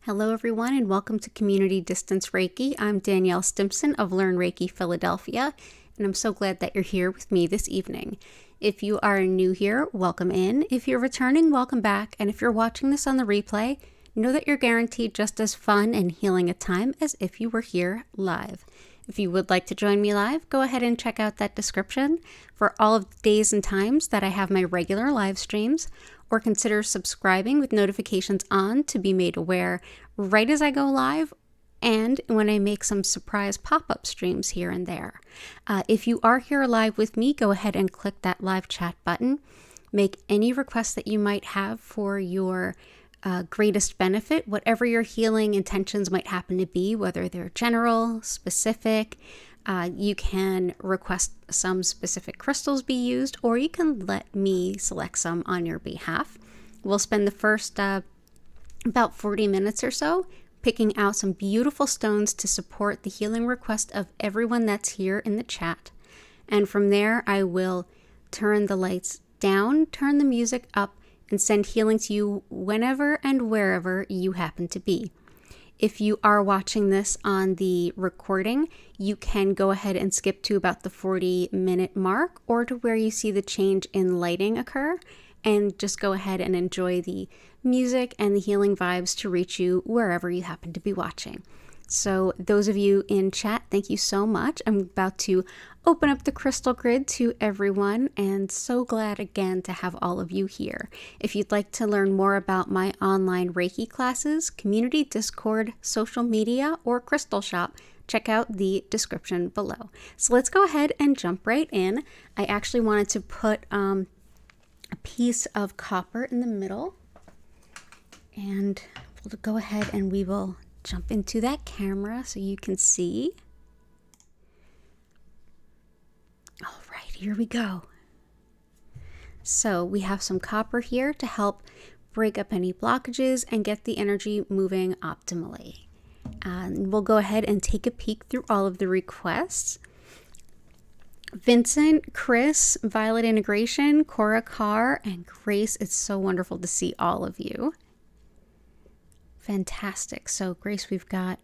Hello everyone and welcome to Community Distance Reiki. I'm Danielle Stimpson of Learn Reiki Philadelphia, and I'm so glad that you're here with me this evening. If you are new here, welcome in. If you're returning, welcome back. And if you're watching this on the replay, know that you're guaranteed just as fun and healing a time as if you were here live. If you would like to join me live, go ahead and check out that description for all of the days and times that I have my regular live streams, or consider subscribing with notifications on to be made aware right as I go live and when I make some surprise pop-up streams here and there. If you are here live with me, go ahead and click that live chat button. Make any requests that you might have for your greatest benefit, whatever your healing intentions might happen to be, whether they're general, specific. You can request some specific crystals be used, or you can let me select some on your behalf. We'll spend the first about 40 minutes or so picking out some beautiful stones to support the healing request of everyone that's here in the chat. And from there, I will turn the lights down, turn the music up, and send healing to you whenever and wherever you happen to be. If you are watching this on the recording, you can go ahead and skip to about the 40-minute mark or to where you see the change in lighting occur, and just go ahead and enjoy the music and the healing vibes to reach you wherever you happen to be watching. So those of you in chat, thank you so much. I'm about to open up the crystal grid to everyone, and so glad again to have all of you here. If you'd like to learn more about my online Reiki classes, community Discord, social media, or crystal shop, check out the description below. So let's go ahead and jump right in. I actually wanted to put a piece of copper in the middle, and we'll go ahead and we will jump into that camera so you can see. All right, here we go. So we have some copper here to help break up any blockages and get the energy moving optimally. And we'll go ahead and take a peek through all of the requests. Vincent, Chris, Violet Integration, Cora Carr, and Grace, it's so wonderful to see all of you. Fantastic. So Grace, we've got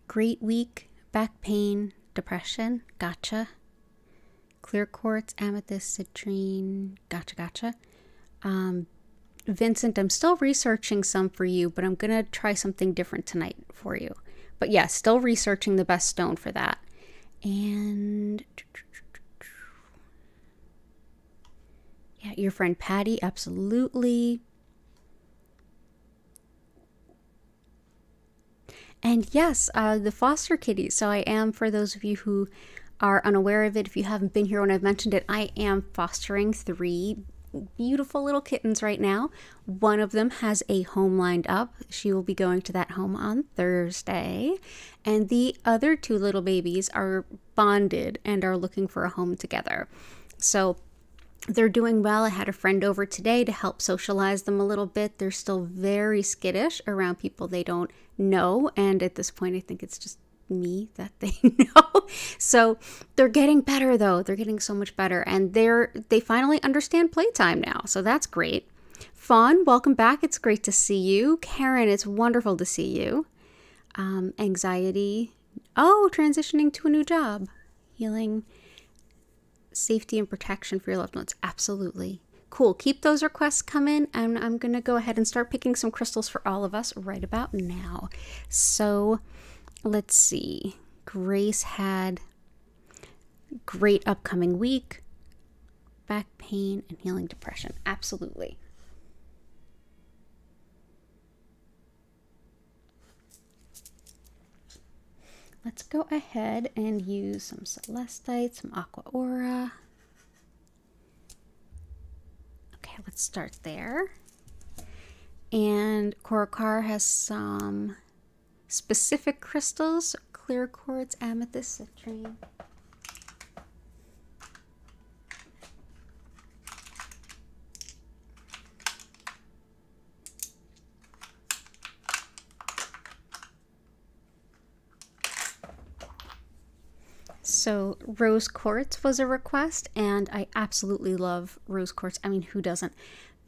great week, back pain, depression, gotcha. Clear quartz, amethyst, citrine, gotcha. Vincent, I'm still researching some for you, but I'm gonna try something different tonight for you. But yeah, still researching the best stone for that. And yeah, your friend Patty, absolutely. And yes, the foster kitties. So I am, for those of you who are unaware of it, if you haven't been here when I've mentioned it, I am fostering 3 beautiful little kittens right now. One of them has a home lined up. She will be going to that home on Thursday. And the other 2 little babies are bonded and are looking for a home together. So they're doing well. I had a friend over today to help socialize them a little bit. They're still very skittish around people they don't know. And at this point, I think it's just me that they know. So they're getting better though. They're getting so much better. And they finally understand playtime now. So that's great. Fawn, welcome back. It's great to see you. Karen, it's wonderful to see you. Anxiety. Oh, transitioning to a new job. Healing. Safety and protection for your loved ones. Absolutely. Cool. Keep those requests coming, and I'm going to go ahead and start picking some crystals for all of us right about now. So let's see. Grace had great upcoming week. Back pain and healing depression. Absolutely. Let's go ahead and use some Celestite, some Aqua Aura. Okay, let's start there. And Korokar has some specific crystals, clear quartz, amethyst, citrine. So rose quartz was a request, and I absolutely love rose quartz. I mean, who doesn't?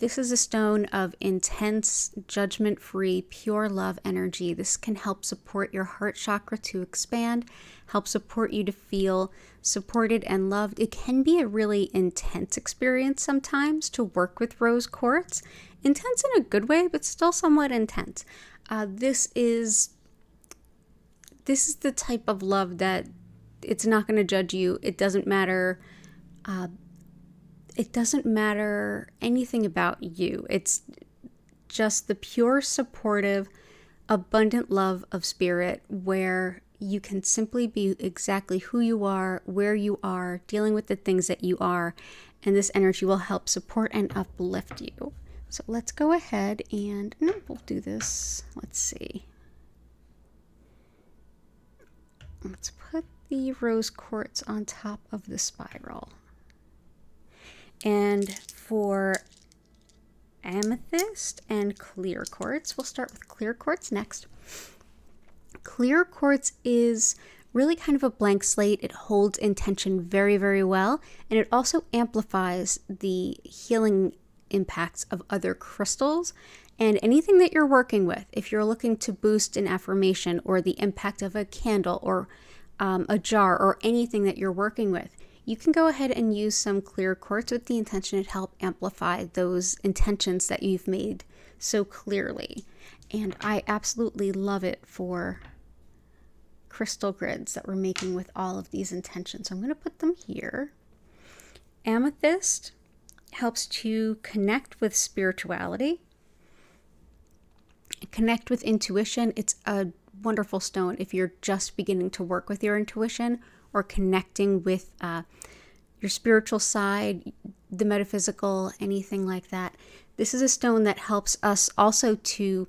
This is a stone of intense, judgment-free, pure love energy. This can help support your heart chakra to expand, help support you to feel supported and loved. It can be a really intense experience sometimes to work with rose quartz. Intense in a good way, but still somewhat intense. This is the type of love that it's not going to judge you. It doesn't matter. It doesn't matter anything about you. It's just the pure, supportive, abundant love of spirit where you can simply be exactly who you are, where you are, dealing with the things that you are, and this energy will help support and uplift you. So let's go ahead and we'll do this. Let's see. Let's put the rose quartz on top of the spiral. And for amethyst and clear quartz, we'll start with clear quartz next. Clear quartz is really kind of a blank slate. It holds intention very, very well, and it also amplifies the healing impacts of other crystals and anything that you're working with. If you're looking to boost an affirmation or the impact of a candle or a jar or anything that you're working with, you can go ahead and use some clear quartz with the intention to help amplify those intentions that you've made so clearly. And I absolutely love it for crystal grids that we're making with all of these intentions. So I'm going to put them here. Amethyst helps to connect with spirituality, connect with intuition. It's a wonderful stone if you're just beginning to work with your intuition or connecting with your spiritual side, the metaphysical, anything like that. This is a stone that helps us also to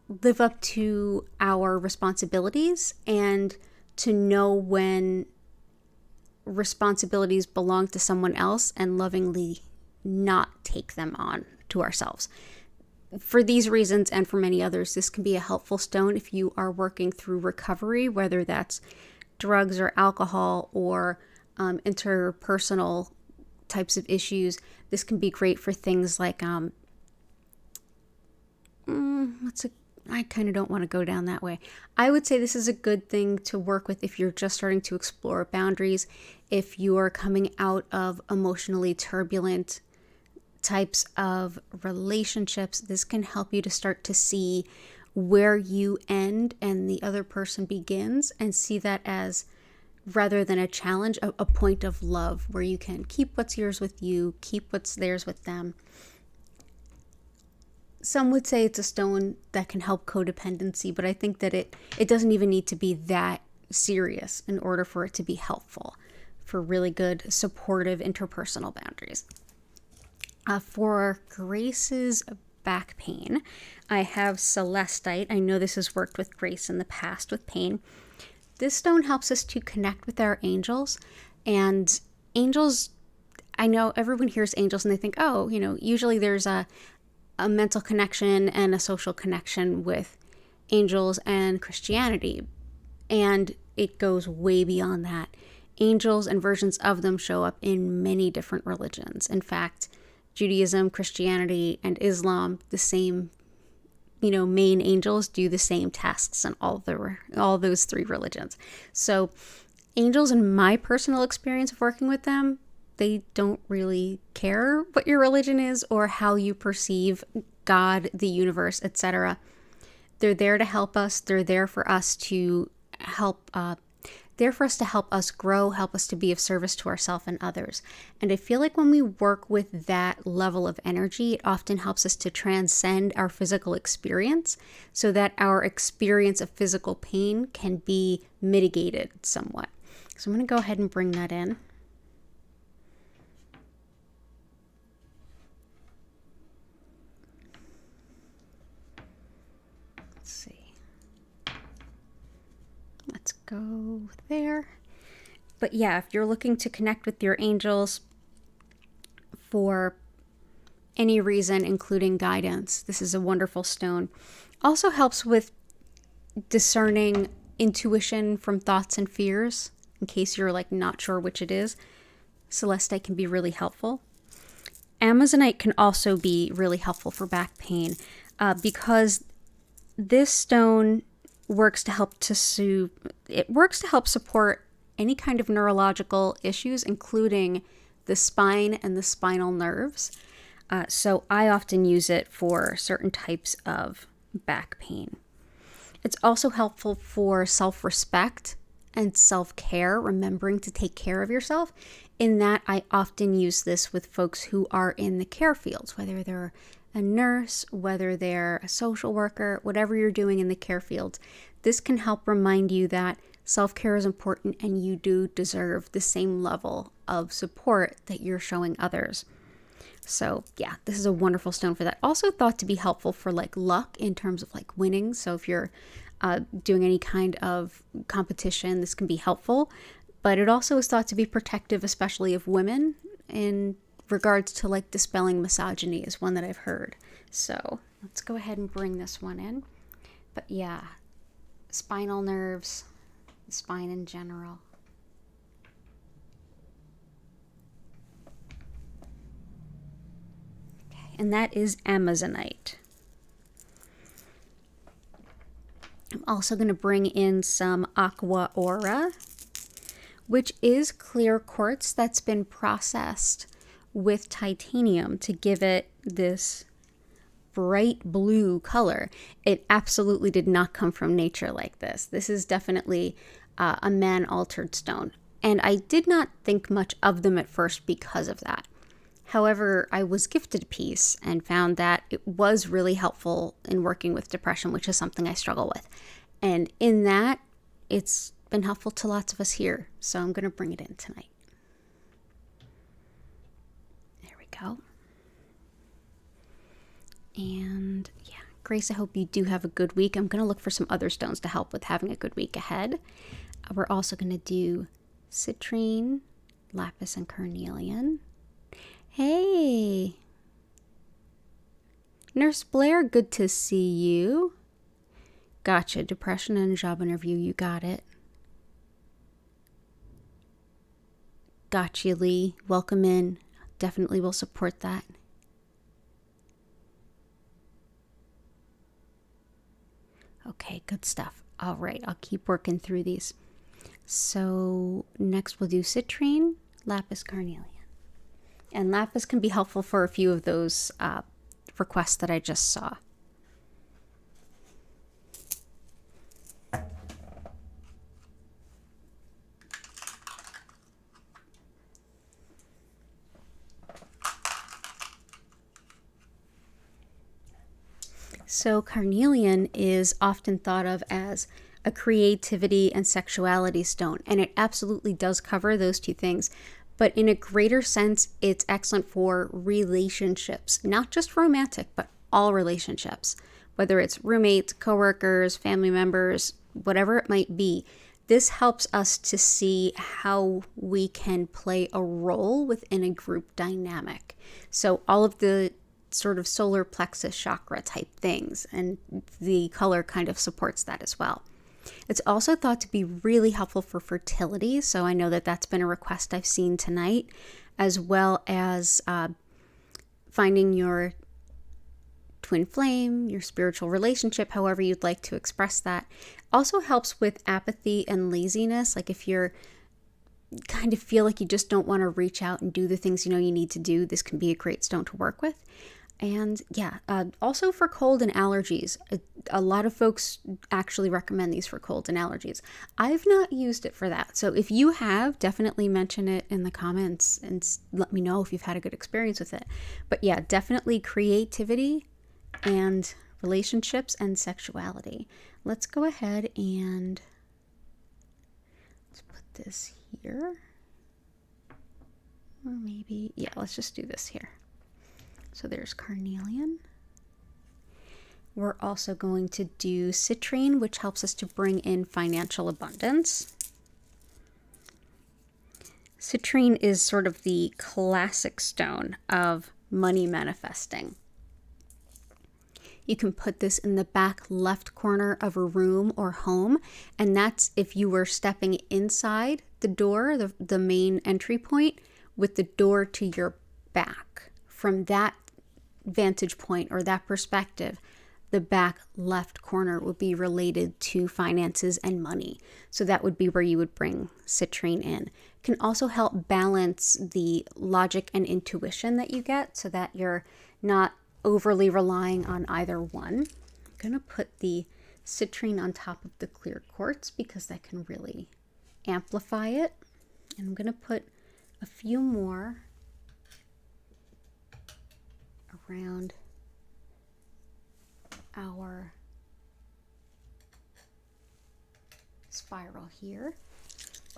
live up to our responsibilities and to know when responsibilities belong to someone else and lovingly not take them on to ourselves. For these reasons and for many others, this can be a helpful stone if you are working through recovery, whether that's drugs or alcohol or interpersonal types of issues. This can be great for things like I kind of don't want to go down that way. I would say this is a good thing to work with if you're just starting to explore boundaries, if you're coming out of emotionally turbulent types of relationships. This can help you to start to see where you end and the other person begins, and see that as, rather than a challenge, a point of love where you can keep what's yours with you, keep what's theirs with them. Some would say it's a stone that can help codependency, but I think that it doesn't even need to be that serious in order for it to be helpful for really good, supportive interpersonal boundaries. For Grace's back pain, I have Celestite. I know this has worked with Grace in the past with pain. This stone helps us to connect with our angels. And angels, I know everyone hears angels and they think, oh, usually there's a mental connection and a social connection with angels and Christianity. And it goes way beyond that. Angels and versions of them show up in many different religions. In fact, Judaism, Christianity, and Islam, the same, main angels do the same tasks in all those three religions. So angels, in my personal experience of working with them, they don't really care what your religion is or how you perceive God, the universe, etc. They're there to help us. They're there for us to help us grow, help us to be of service to ourselves and others. And I feel like when we work with that level of energy, it often helps us to transcend our physical experience so that our experience of physical pain can be mitigated somewhat. So I'm going to go ahead and bring that in. Let's see. Let's go there. But yeah, if you're looking to connect with your angels for any reason, including guidance, this is a wonderful stone. Also helps with discerning intuition from thoughts and fears, in case you're not sure which it is. Celestite can be really helpful. Amazonite can also be really helpful for back pain because this stone works to help support any kind of neurological issues, including the spine and the spinal nerves. So I often use it for certain types of back pain. It's also helpful for self-respect and self-care, remembering to take care of yourself. In that, I often use this with folks who are in the care fields, whether they're a nurse, whether they're a social worker, whatever you're doing in the care fields. This can help remind you that self-care is important and you do deserve the same level of support that you're showing others. So yeah, this is a wonderful stone for that. Also thought to be helpful for like luck in terms of like winning. So if you're doing any kind of competition, this can be helpful. But it also is thought to be protective, especially of women, in regards to like dispelling misogyny is one that I've heard. So let's go ahead and bring this one in. But yeah, spinal nerves, spine in general. Okay, and that is Amazonite. I'm also going to bring in some Aqua Aura, which is clear quartz that's been processed with titanium to give it this bright blue color. It absolutely did not come from nature like this. This is definitely a man-altered stone. And I did not think much of them at first because of that. However, I was gifted a piece and found that it was really helpful in working with depression, which is something I struggle with. And in that, it's been helpful to lots of us here. So I'm going to bring it in tonight. There we go. And yeah, Grace, I hope you do have a good week. I'm going to look for some other stones to help with having a good week ahead. We're also going to do Citrine, Lapis, and Carnelian. Hey, Nurse Blair, good to see you. Gotcha, depression and job interview, you got it. Gotcha, Lee, welcome in. Definitely will support that. Okay, good stuff. All right, I'll keep working through these. So next we'll do Citrine, Lapis, Carnelian. And Lapis can be helpful for a few of those requests that I just saw. So Carnelian is often thought of as a creativity and sexuality stone, and it absolutely does cover those two things. But in a greater sense, it's excellent for relationships, not just romantic, but all relationships, whether it's roommates, coworkers, family members, whatever it might be. This helps us to see how we can play a role within a group dynamic. So all of the sort of solar plexus chakra type things, and the color kind of supports that as well. It's also thought to be really helpful for fertility, so I know that that's been a request I've seen tonight, as well as finding your twin flame, your spiritual relationship, however you'd like to express that. Also helps with apathy and laziness, like if you're kind of feel like you just don't want to reach out and do the things you know you need to do, this can be a great stone to work with. And yeah, also for cold and allergies. A lot of folks actually recommend these for colds and allergies. I've not used it for that. So if you have, definitely mention it in the comments and let me know if you've had a good experience with it. But yeah, definitely creativity and relationships and sexuality. Let's go ahead and let's put this here. Or maybe, yeah, let's just do this here. So there's Carnelian. We're also going to do Citrine, which helps us to bring in financial abundance. Citrine is sort of the classic stone of money manifesting. You can put this in the back left corner of a room or home, and that's if you were stepping inside the door, the main entry point, with the door to your back from that vantage point or that perspective, the back left corner would be related to finances and money. So that would be where you would bring citrine in. It can also help balance the logic and intuition that you get so that you're not overly relying on either one. I'm going to put the citrine on top of the clear quartz because that can really amplify it. And I'm going to put a few more around our spiral here.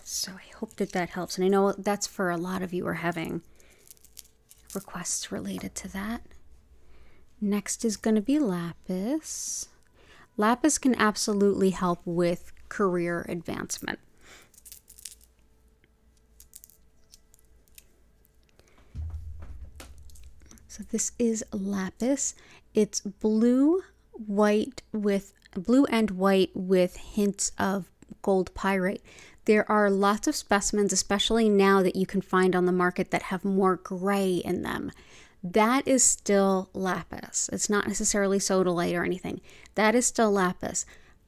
So I hope that that helps. And I know that's for a lot of you are having requests related to that. Next is going to be lapis. Lapis can absolutely help with career advancement. So this is lapis. It's blue and white with hints of gold pyrite. There are lots of specimens, especially now that you can find on the market, that have more gray in them. That is still lapis. It's not necessarily sodalite or anything. That is still lapis.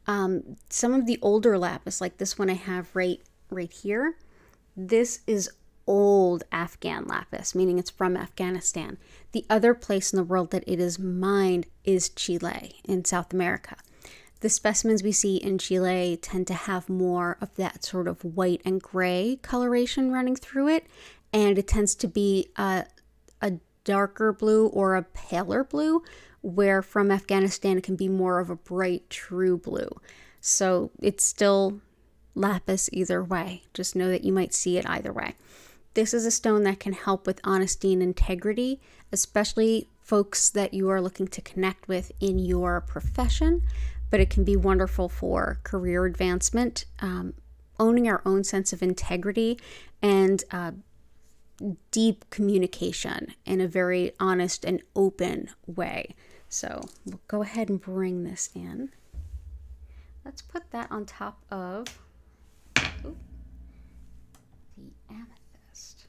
Some of the older lapis, like this one I have right here, this is old Afghan lapis, meaning it's from Afghanistan. The other place in the world that it is mined is Chile in South America. The specimens we see in Chile tend to have more of that sort of white and gray coloration running through it, and it tends to be a darker blue or a paler blue, where from Afghanistan it can be more of a bright true blue. So it's still lapis either way. Just know that you might see it either way. This is a stone that can help with honesty and integrity, especially folks that you are looking to connect with in your profession, but it can be wonderful for career advancement, owning our own sense of integrity, and deep communication in a very honest and open way. So we'll go ahead and bring this in. Let's put that on top of the amethyst.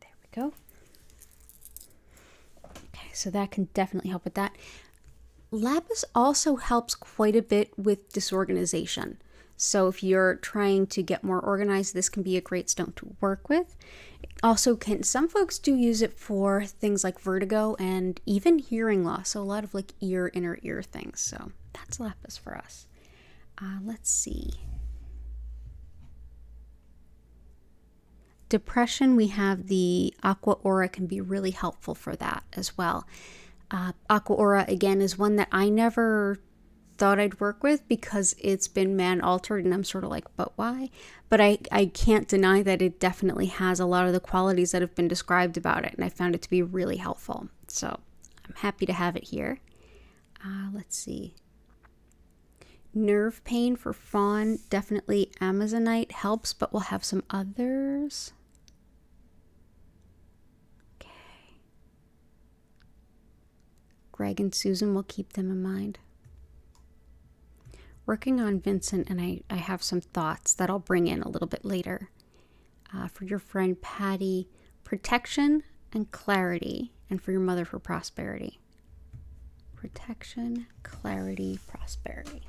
There we go. Okay, so that can definitely help with that. Lapis also helps quite a bit with disorganization. So if you're trying to get more organized, this can be a great stone to work with. It also can, some folks do use it for things like vertigo and even hearing loss. So a lot of like inner ear things. So that's lapis for us. Let's see. Depression, we have the Aqua Aura, can be really helpful for that as well. Aqua Aura, again, is one that I never thought I'd work with because it's been man-altered, and I'm sort of like, but why? But I can't deny that it definitely has a lot of the qualities that have been described about it, and I found it to be really helpful. So I'm happy to have it here. Let's see. Nerve pain for fawn, definitely Amazonite helps, but we'll have some others. Okay. Greg and Susan, will keep them in mind. Working on Vincent, and I have some thoughts that I'll bring in a little bit later. For your friend Patty, protection and clarity, and for your mother for prosperity. Protection, clarity, prosperity.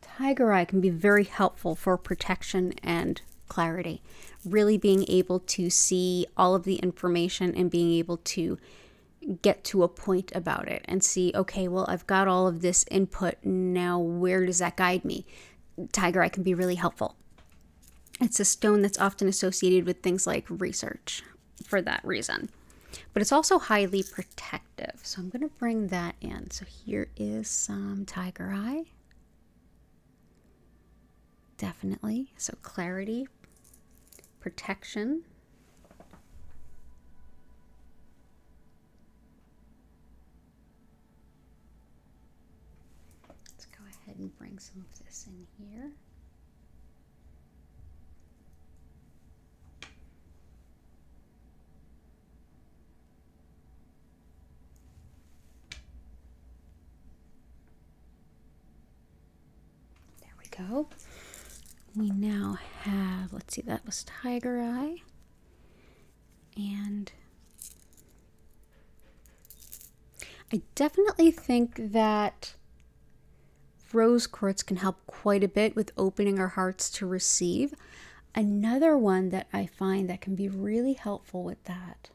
Tiger eye can be very helpful for protection and clarity. Really being able to see all of the information and being able to get to a point about it and see, okay, well, I've got all of this input. Now, where does that guide me? Tiger eye can be really helpful. It's a stone that's often associated with things like research for that reason. But it's also highly protective. So I'm going to bring that in. So here is some tiger eye. Definitely. So clarity, protection. Let's go ahead and bring some of this in here. There we go. We now have, let's see, that was Tiger Eye. And I definitely think that rose quartz can help quite a bit with opening our hearts to receive. Another one that I find that can be really helpful with that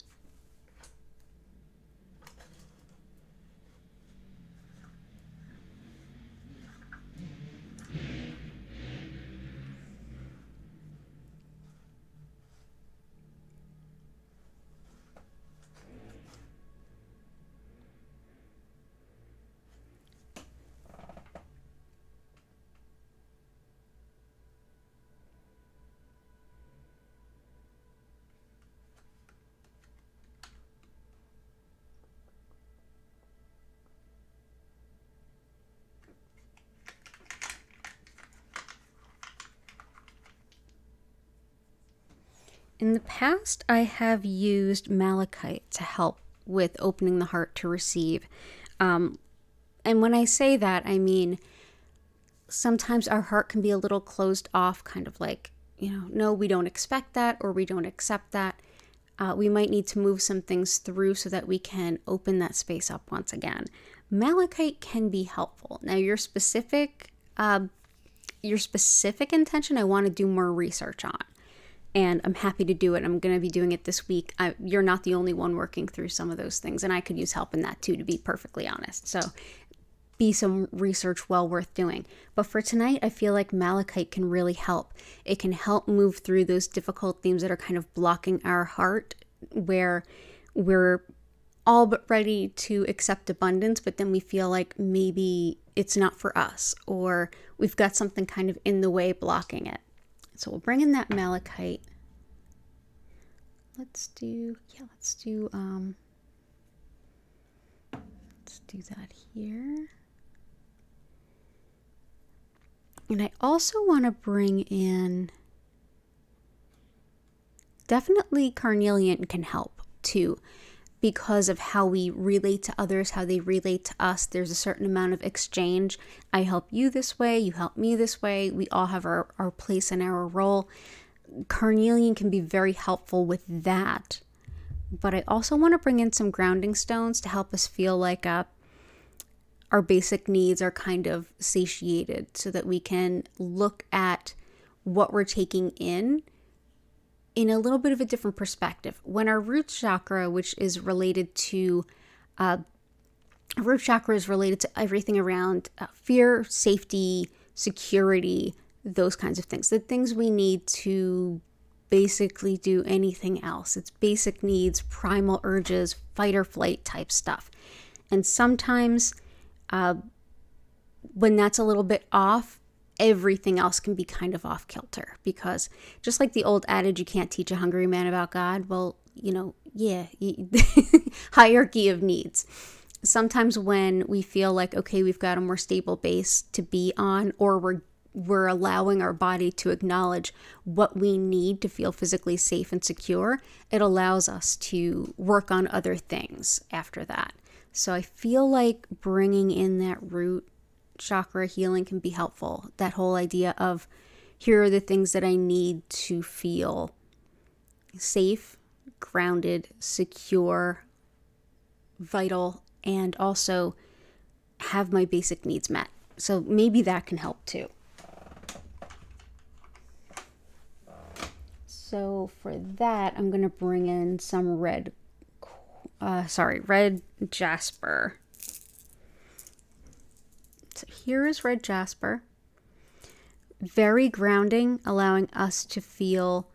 in the past, I have used malachite to help with opening the heart to receive. And when I say that, I mean, sometimes our heart can be a little closed off, kind of like, no, we don't expect that, or we don't accept that. We might need to move some things through so that we can open that space up once again. Malachite can be helpful. Now, your specific intention, I want to do more research on. And I'm happy to do it. I'm going to be doing it this week. You're not the only one working through some of those things, and I could use help in that too, to be perfectly honest. So be some research well worth doing. But for tonight, I feel like malachite can really help. It can help move through those difficult themes that are kind of blocking our heart, where we're all but ready to accept abundance, but then we feel like maybe it's not for us, or we've got something kind of in the way blocking it. So we'll bring in that malachite. Let's do that here. And I also want to bring in, definitely Carnelian can help too, because of how we relate to others, how they relate to us. There's a certain amount of exchange. I help you this way, you help me this way. We all have our place and our role. Carnelian can be very helpful with that. But I also want to bring in some grounding stones to help us feel like our basic needs are kind of satiated, so that we can look at what we're taking in a little bit of a different perspective. When our root chakra, which is related to, root chakra is related to everything around fear, safety, security, those kinds of things. The things we need to basically do anything else. It's basic needs, primal urges, fight or flight type stuff. And sometimes when that's a little bit off, everything else can be kind of off kilter, because just like the old adage, you can't teach a hungry man about God. Well, hierarchy of needs. Sometimes when we feel like, okay, we've got a more stable base to be on, or we're allowing our body to acknowledge what we need to feel physically safe and secure, it allows us to work on other things after that. So I feel like bringing in that root chakra healing can be helpful. That whole idea of, here are the things that I need to feel safe, grounded, secure, vital, and also have my basic needs met. So maybe that can help too. So for that, I'm going to bring in some red Jasper. So here is red Jasper. Very grounding, allowing us to feel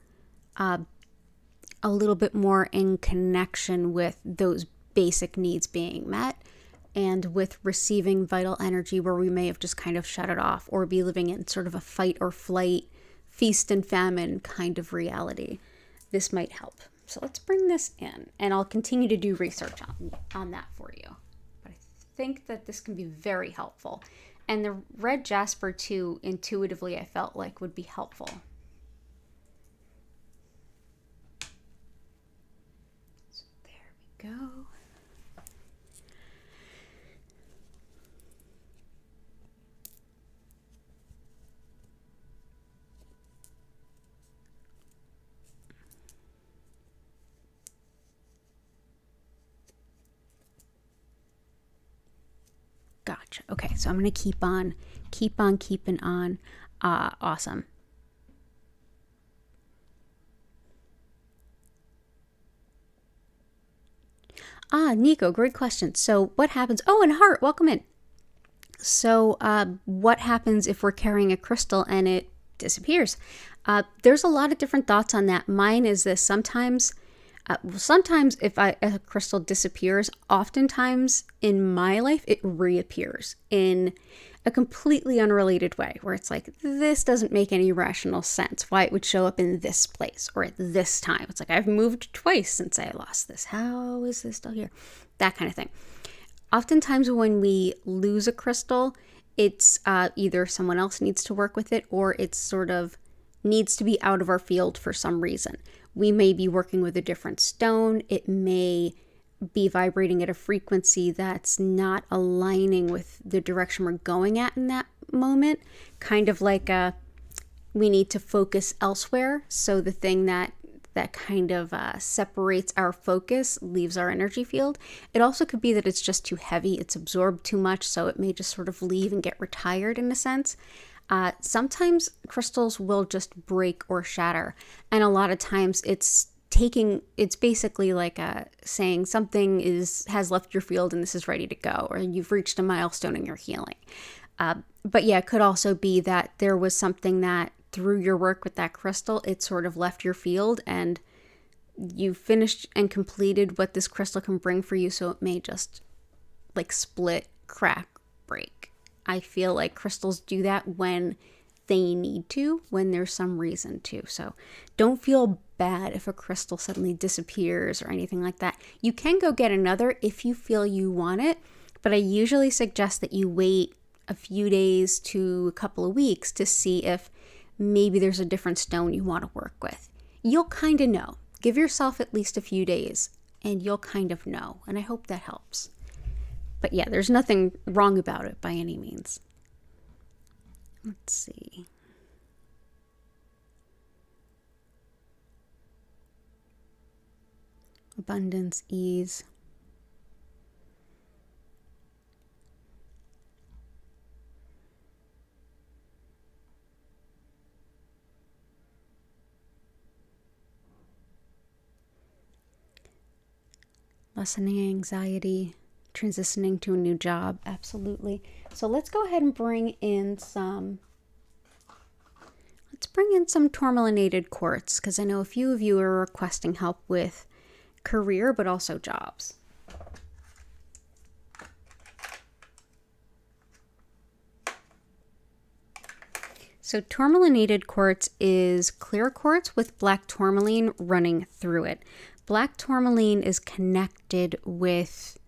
a little bit more in connection with those basic needs being met, and with receiving vital energy where we may have just kind of shut it off, or be living in sort of a fight or flight, feast and famine kind of reality. This might help. So let's bring this in, and I'll continue to do research on that for you. But I think that this can be very helpful. And the red Jasper too, intuitively I felt like would be helpful. So there we go. Gotcha. Okay, so I'm going to keep on keeping on. Awesome. Nico, great question. So what happens? Oh, and Heart, welcome in. So what happens if we're carrying a crystal and it disappears? There's a lot of different thoughts on that. Mine is this: sometimes if a crystal disappears, oftentimes in my life it reappears in a completely unrelated way, where it's like, this doesn't make any rational sense why it would show up in this place or at this time. It's like, I've moved twice since I lost this. How is this still here? That kind of thing. Oftentimes when we lose a crystal, it's either someone else needs to work with it, or it sort of needs to be out of our field for some reason. We may be working with a different stone. It may be vibrating at a frequency that's not aligning with the direction we're going at in that moment. Kind of like we need to focus elsewhere. So the thing that kind of separates our focus leaves our energy field. It also could be that it's just too heavy. It's absorbed too much. So it may just sort of leave and get retired in a sense. Sometimes crystals will just break or shatter. And a lot of times it's basically like saying something has left your field and this is ready to go, or you've reached a milestone in your healing. But yeah, it could also be that there was something that through your work with that crystal, it sort of left your field and you finished and completed what this crystal can bring for you. So it may just like split, crack, break. I feel like crystals do that when they need to, when there's some reason to. So don't feel bad if a crystal suddenly disappears or anything like that. You can go get another if you feel you want it, but I usually suggest that you wait a few days to a couple of weeks to see if maybe there's a different stone you want to work with. You'll kind of know. Give yourself at least a few days and you'll kind of know. And I hope that helps. But yeah, there's nothing wrong about it by any means. Let's see. Abundance, ease. Lessening anxiety, transitioning to a new job. Absolutely. So let's go ahead and bring in some tourmalinated quartz, because I know a few of you are requesting help with career, but also jobs. So tourmalinated quartz is clear quartz with black tourmaline running through it. Black tourmaline is connected with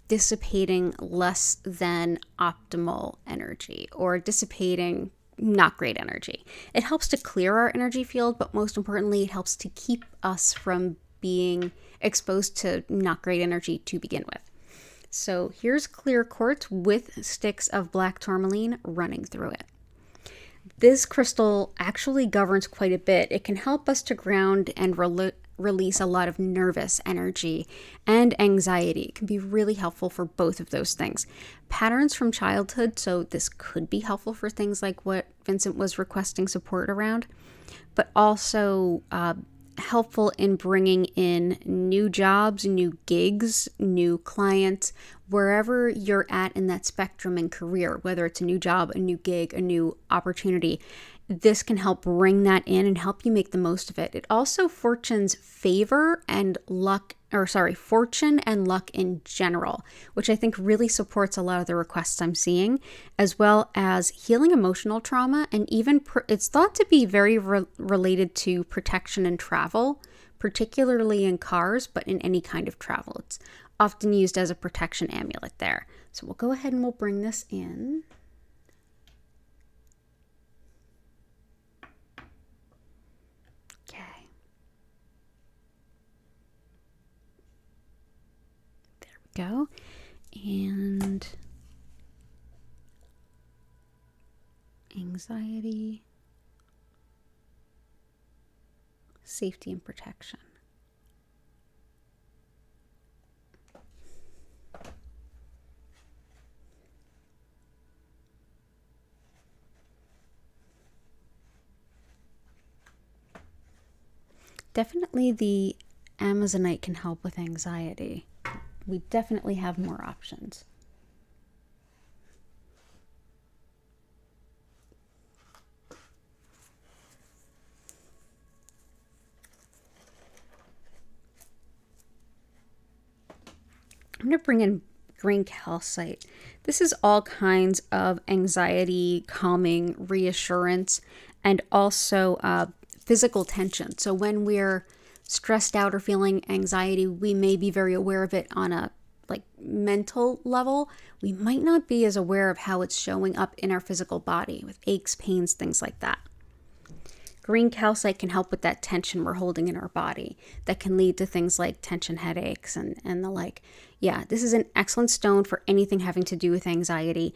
dissipating less than optimal energy, or dissipating not great energy. It helps to clear our energy field, but most importantly, it helps to keep us from being exposed to not great energy to begin with. So here's clear quartz with sticks of black tourmaline running through it. This crystal actually governs quite a bit. It can help us to ground and release a lot of nervous energy and anxiety. It can be really helpful for both of those things. Patterns from childhood, so this could be helpful for things like what Vincent was requesting support around, but also helpful in bringing in new jobs, new gigs, new clients, wherever you're at in that spectrum in career, whether it's a new job, a new gig, a new opportunity. This can help bring that in and help you make the most of it. It also fortune and luck in general, which I think really supports a lot of the requests I'm seeing, as well as healing emotional trauma, and even it's thought to be very related to protection and travel, particularly in cars, but in any kind of travel. It's often used as a protection amulet there. So we'll go ahead and we'll bring this in. Go, and anxiety, safety and protection. Definitely the Amazonite can help with anxiety. We definitely have more options. I'm going to bring in green calcite. This is all kinds of anxiety, calming, reassurance, and also physical tension. So when we're stressed out or feeling anxiety, we may be very aware of it on a mental level. We might not be as aware of how it's showing up in our physical body with aches, pains, things like that. Green calcite can help with that tension we're holding in our body that can lead to things like tension headaches and the like. Yeah, this is an excellent stone for anything having to do with anxiety.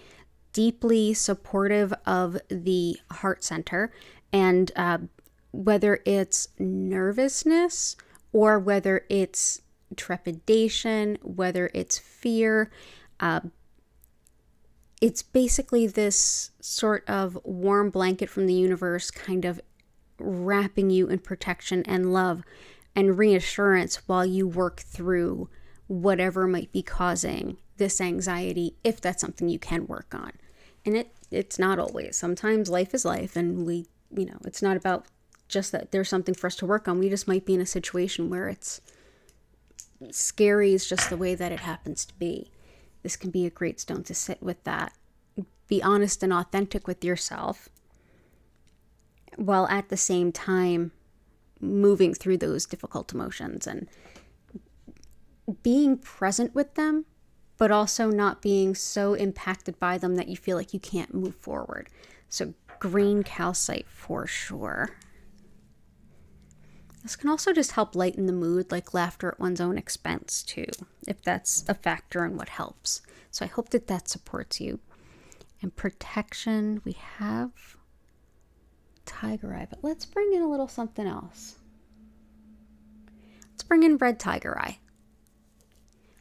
Deeply supportive of the heart center, and whether it's nervousness or whether it's trepidation, whether it's fear, it's basically this sort of warm blanket from the universe kind of wrapping you in protection and love and reassurance while you work through whatever might be causing this anxiety, if that's something you can work on. And it's not always. Sometimes life is life, and it's not about just that there's something for us to work on. We just might be in a situation where it's scary is just the way that it happens to be. This can be a great stone to sit with that. Be honest and authentic with yourself, while at the same time moving through those difficult emotions and being present with them, but also not being so impacted by them that you feel like you can't move forward. So green calcite for sure. This can also just help lighten the mood, like laughter at one's own expense too, if that's a factor in what helps. So I hope that supports you. And protection, we have tiger eye, but let's bring in a little something else. Let's bring in red tiger eye.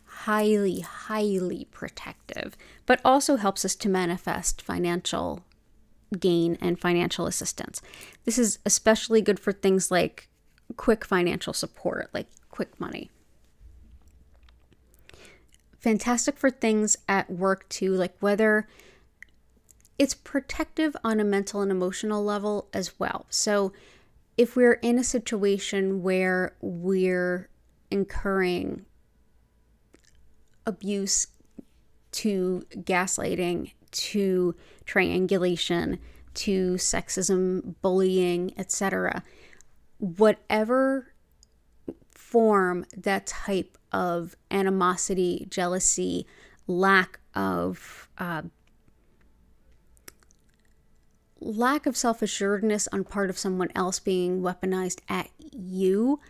Highly, highly protective, but also helps us to manifest financial gain and financial assistance. This is especially good for things like quick financial support, like quick money. Fantastic for things at work too, like whether it's protective on a mental and emotional level as well. So if we're in a situation where we're incurring abuse to gaslighting, to triangulation, to sexism, bullying, etc., whatever form that type of animosity, jealousy, lack of self-assuredness on part of someone else being weaponized at you,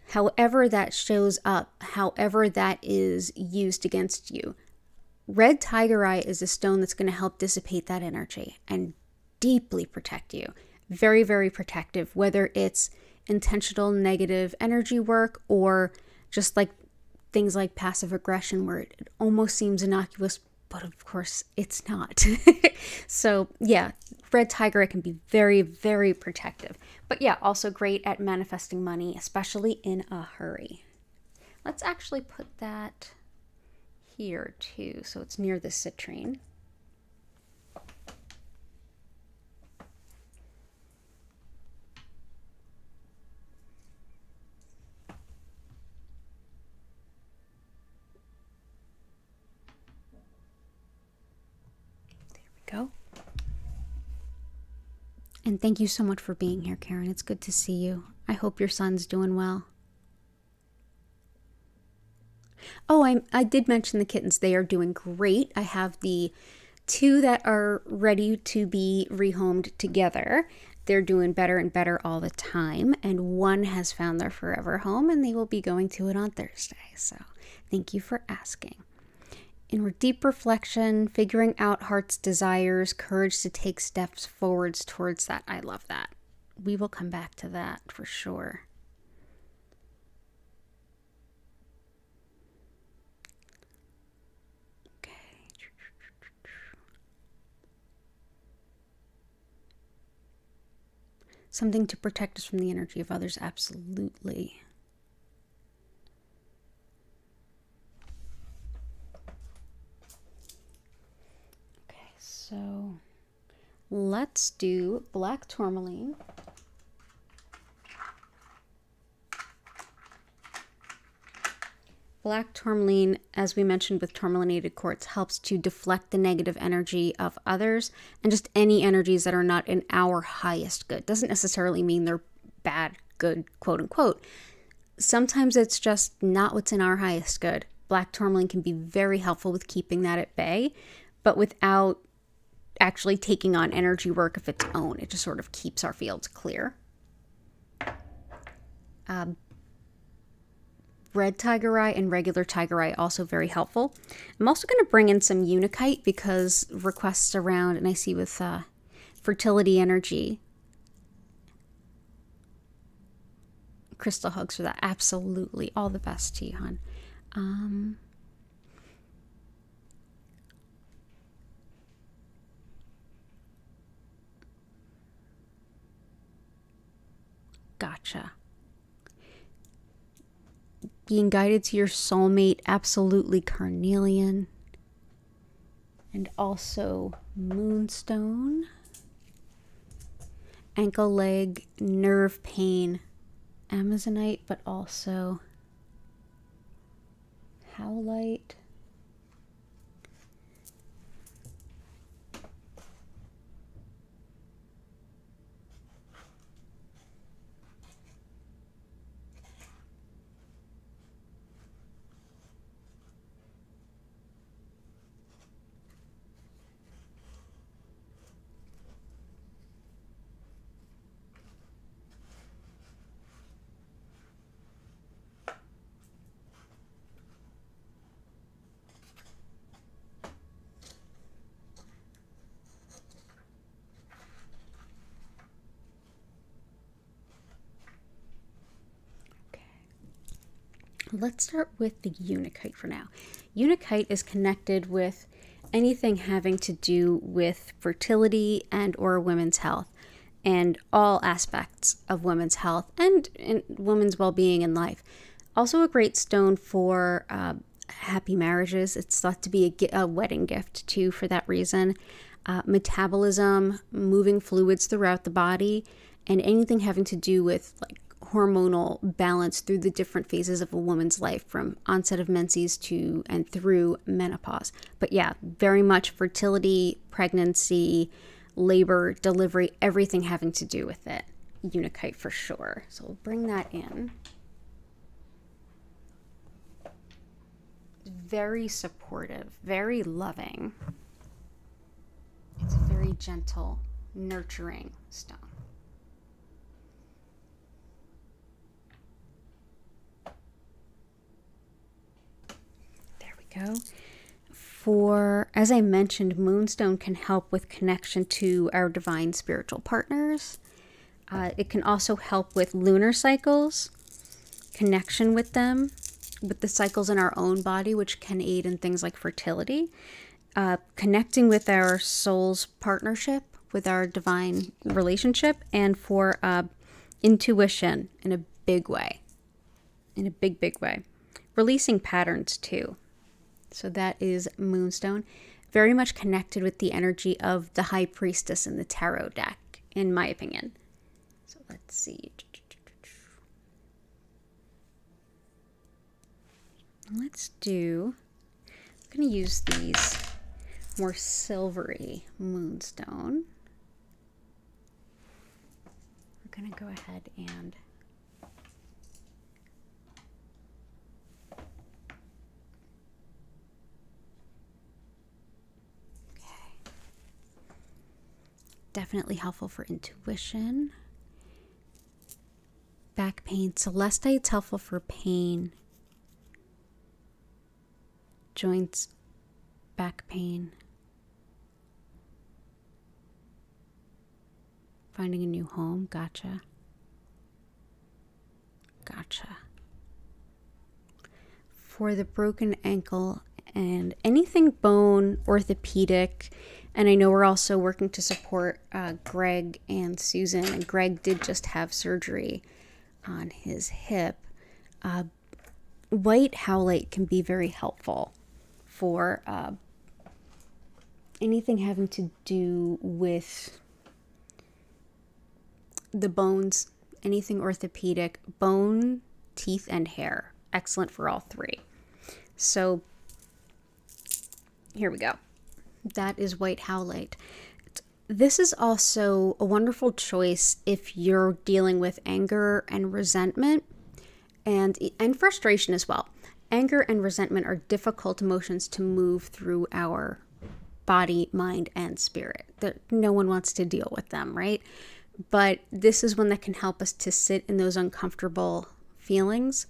however that shows up, however that is used against you, red tiger eye is a stone that's going to help dissipate that energy and deeply protect you. Very, very protective, whether it's intentional negative energy work or just like things like passive aggression where it almost seems innocuous, but of course it's not. So yeah, red tiger eye can be very, very protective. But yeah, also great at manifesting money, especially in a hurry. Let's actually put that here too, so it's near the citrine. Go. And thank you so much for being here, Karen. It's good to see you. I hope your son's doing well. Oh, I did mention the kittens. They are doing great. I have the 2 that are ready to be rehomed together. They're doing better and better all the time. And 1 has found their forever home, and they will be going to it on Thursday. So thank you for asking. In deep reflection, figuring out heart's desires, courage to take steps forwards towards that. I love that. We will come back to that for sure. Okay. Something to protect us from the energy of others, absolutely. Okay, so let's do black tourmaline. Black tourmaline, as we mentioned with tourmalinated quartz, helps to deflect the negative energy of others and just any energies that are not in our highest good. Doesn't necessarily mean they're bad, good, quote unquote. Sometimes it's just not what's in our highest good. Black tourmaline can be very helpful with keeping that at bay, but without actually taking on energy work of its own. It just sort of keeps our fields clear. Red tiger eye and regular tiger eye also very helpful. I'm also going to bring in some unakite because requests around, and I see with fertility energy. Crystal hugs for that. Absolutely. All the best to you, hon. Gotcha. Being guided to your soulmate, absolutely Carnelian. And also moonstone. Ankle, leg, nerve pain, Amazonite, but also howlite. Let's start with the unakite for now. Unakite is connected with anything having to do with fertility and or women's health and all aspects of women's health and women's well-being in life. Also a great stone for happy marriages. It's thought to be a wedding gift too for that reason. Metabolism, moving fluids throughout the body, and anything having to do with like hormonal balance through the different phases of a woman's life, from onset of menses to and through menopause. But yeah, very much fertility, pregnancy, labor, delivery, everything having to do with it. Unakite for sure. So we'll bring that in. Very supportive, very loving. It's a very gentle, nurturing stone. Go. For, as I mentioned, moonstone can help with connection to our divine spiritual partners. It can also help with lunar cycles, connection with them, with the cycles in our own body, which can aid in things like fertility, connecting with our soul's partnership, with our divine relationship, and for intuition in a big way, in a big, big way. Releasing patterns too. So that is moonstone. Very much connected with the energy of the high priestess in the tarot deck, in my opinion. So let's see. Let's do, I'm going to use these more silvery moonstone. We're going to go ahead and definitely helpful for intuition. Back pain. Celestite's helpful for pain. Joints, back pain. Finding a new home. Gotcha. Gotcha. For the broken ankle and anything bone, orthopedic, And I know we're also working to support Greg and Susan. And Greg did just have surgery on his hip. White howlite can be very helpful for anything having to do with the bones, anything orthopedic, bone, teeth, and hair. Excellent for all three. So here we go. That is white howlite. This is also a wonderful choice if you're dealing with anger and resentment and frustration as well. Anger and resentment are difficult emotions to move through our body, mind, and spirit. No one wants to deal with them, right? But this is one that can help us to sit in those uncomfortable feelings,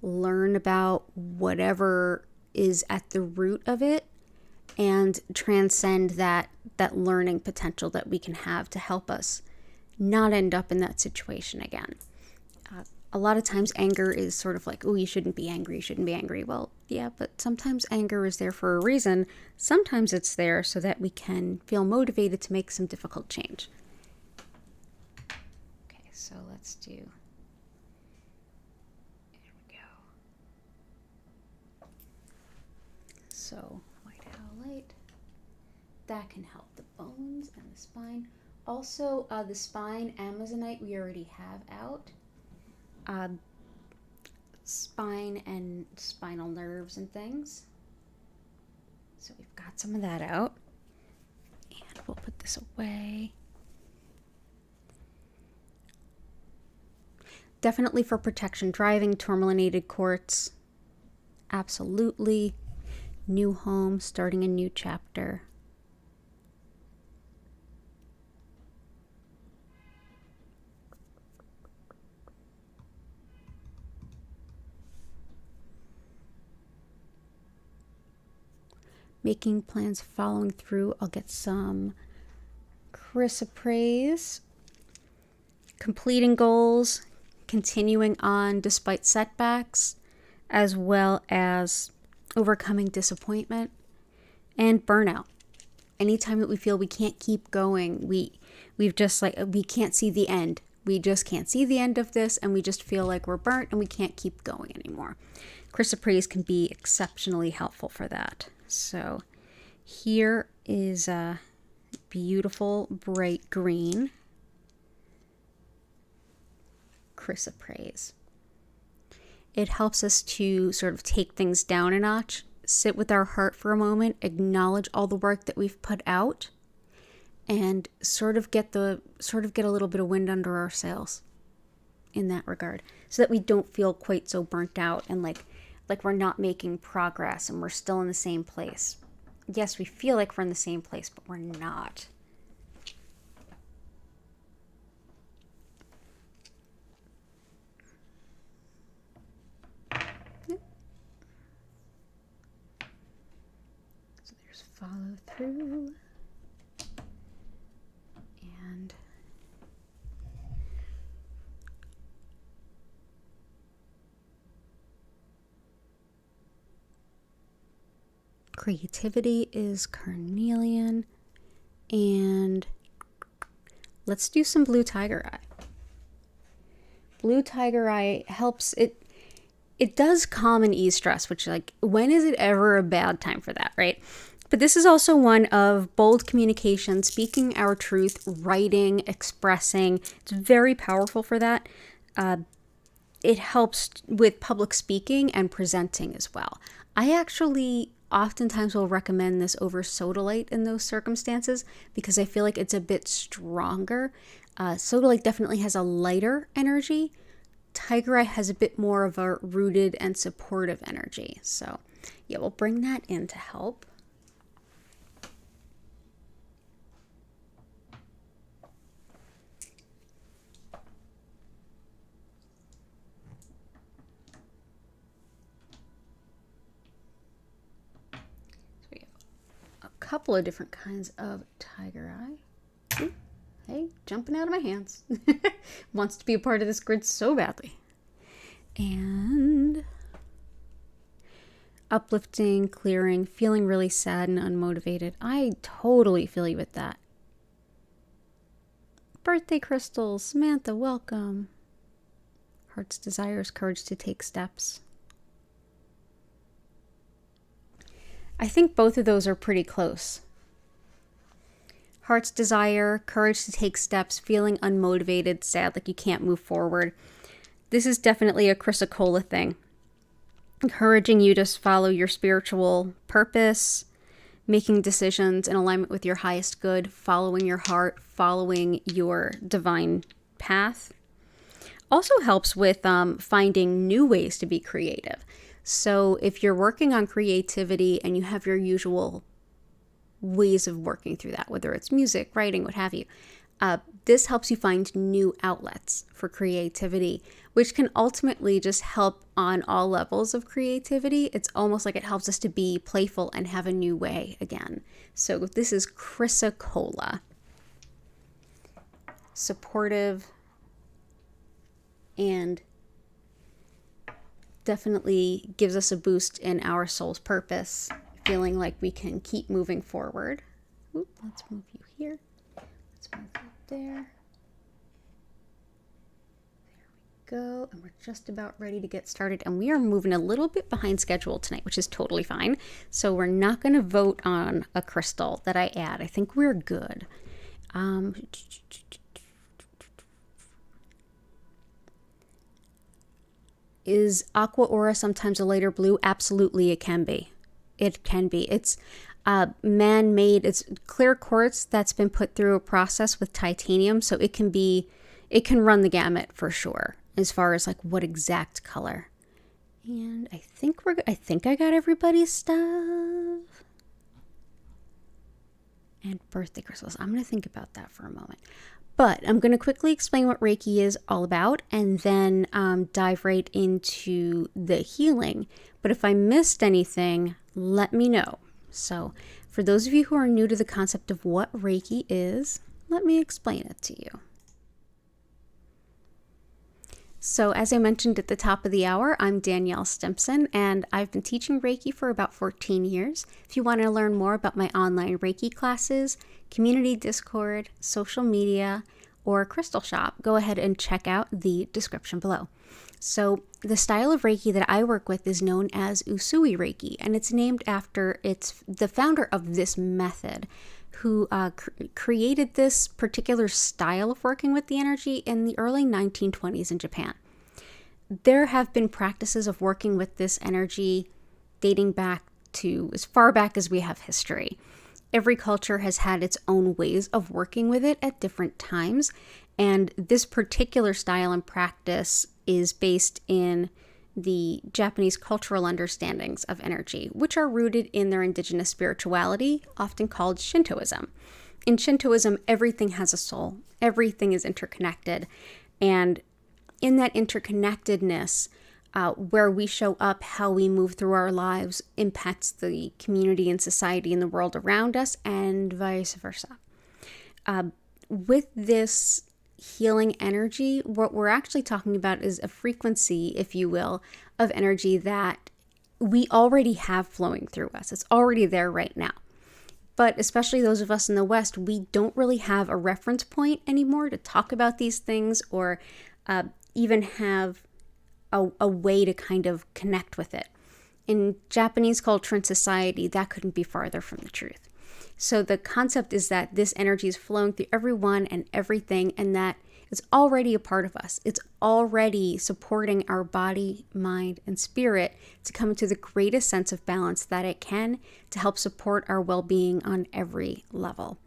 learn about whatever is at the root of it, and transcend that learning potential that we can have to help us not end up in that situation again. A lot of times anger is sort of like, oh, you shouldn't be angry, you shouldn't be angry. Well, yeah, but sometimes anger is there for a reason. Sometimes it's there so that we can feel motivated to make some difficult change. Okay, so let's do, there we go. So white howlite, that can help the bones and the spine. Also, the spine amazonite we already have out. Spine and spinal nerves and things. So we've got some of that out. And we'll put this away. Definitely for protection driving, tourmalinated quartz. Absolutely. New home, starting a new chapter. Making plans, following through. I'll get some chrysoprase. Completing goals, continuing on despite setbacks, as well as overcoming disappointment and burnout. Anytime that we feel we can't keep going, we've just like, we can't see the end. We just can't see the end of this, and we just feel like we're burnt and we can't keep going anymore. Chrysoprase can be exceptionally helpful for that. So here is a beautiful bright green chrysoprase. It helps us to sort of take things down a notch, sit with our heart for a moment, acknowledge all the work that we've put out, and sort of get a little bit of wind under our sails in that regard, so that we don't feel quite so burnt out and like we're not making progress and we're still in the same place. Yes, we feel like we're in the same place, but we're not. Yep. So there's follow through. And creativity is Carnelian. And let's do some blue tiger eye. Blue tiger eye helps, it does calm and ease stress, which, like, when is it ever a bad time for that, right? But this is also one of bold communication, speaking our truth, writing, expressing. It's very powerful for that. It helps with public speaking and presenting as well. I actually oftentimes will recommend this over sodalite in those circumstances because I feel like it's a bit stronger. Sodalite definitely has a lighter energy. Tiger eye has a bit more of a rooted and supportive energy. So yeah, we'll bring that in to help. Couple of different kinds of tiger eye. Ooh, hey, jumping out of my hands. Wants to be a part of this grid so badly. And uplifting, clearing, feeling really sad and unmotivated. I totally feel you with that. Birthday crystals, Samantha, welcome. Heart's desires, courage to take steps. I think both of those are pretty close. Heart's desire, courage to take steps, feeling unmotivated, sad, like you can't move forward. This is definitely a Chrysocolla thing. Encouraging you to follow your spiritual purpose, making decisions in alignment with your highest good, following your heart, following your divine path. Also helps with finding new ways to be creative. So if you're working on creativity and you have your usual ways of working through that, whether it's music, writing, what have you, this helps you find new outlets for creativity, which can ultimately just help on all levels of creativity. It's almost like it helps us to be playful and have a new way again. So this is Chrysocolla. Supportive and definitely gives us a boost in our soul's purpose, feeling like we can keep moving forward. Oop, let's move you here. Let's move you there. Go, and we're just about ready to get started, and we are moving a little bit behind schedule tonight, which is totally fine. So we're not going to vote on a crystal that I add. I think we're good. Is Aqua Aura sometimes a lighter blue? Absolutely, it can be. It can be. It's man-made. It's clear quartz that's been put through a process with titanium, so it can run the gamut for sure as far as like what exact color. And I think I got everybody's stuff. And birthday crystals. I'm going to think about that for a moment. But I'm going to quickly explain what Reiki is all about and then dive right into the healing. But if I missed anything, let me know. So for those of you who are new to the concept of what Reiki is, let me explain it to you. So as I mentioned at the top of the hour, I'm Danielle Stimpson, and I've been teaching Reiki for about 14 years. If you want to learn more about my online Reiki classes, community Discord, social media, or crystal shop, go ahead and check out the description below. So the style of Reiki that I work with is known as Usui Reiki, and it's named after the founder of this method, who created this particular style of working with the energy in the early 1920s in Japan. There have been practices of working with this energy dating back to as far back as we have history. Every culture has had its own ways of working with it at different times, and this particular style and practice is based in the Japanese cultural understandings of energy, which are rooted in their indigenous spirituality, often called Shintoism. In Shintoism, everything has a soul. Everything is interconnected. And in that interconnectedness, where we show up, how we move through our lives impacts the community and society and the world around us, and vice versa. With this healing energy, what we're actually talking about is a frequency, if you will, of energy that we already have flowing through us. It's already there right now. But especially those of us in the West, we don't really have a reference point anymore to talk about these things or even have a way to kind of connect with it. In Japanese culture and society, that couldn't be farther from the truth. So the concept is that this energy is flowing through everyone and everything, and that it's already a part of us. It's already supporting our body, mind, and spirit to come into the greatest sense of balance that it can to help support our well-being on every level.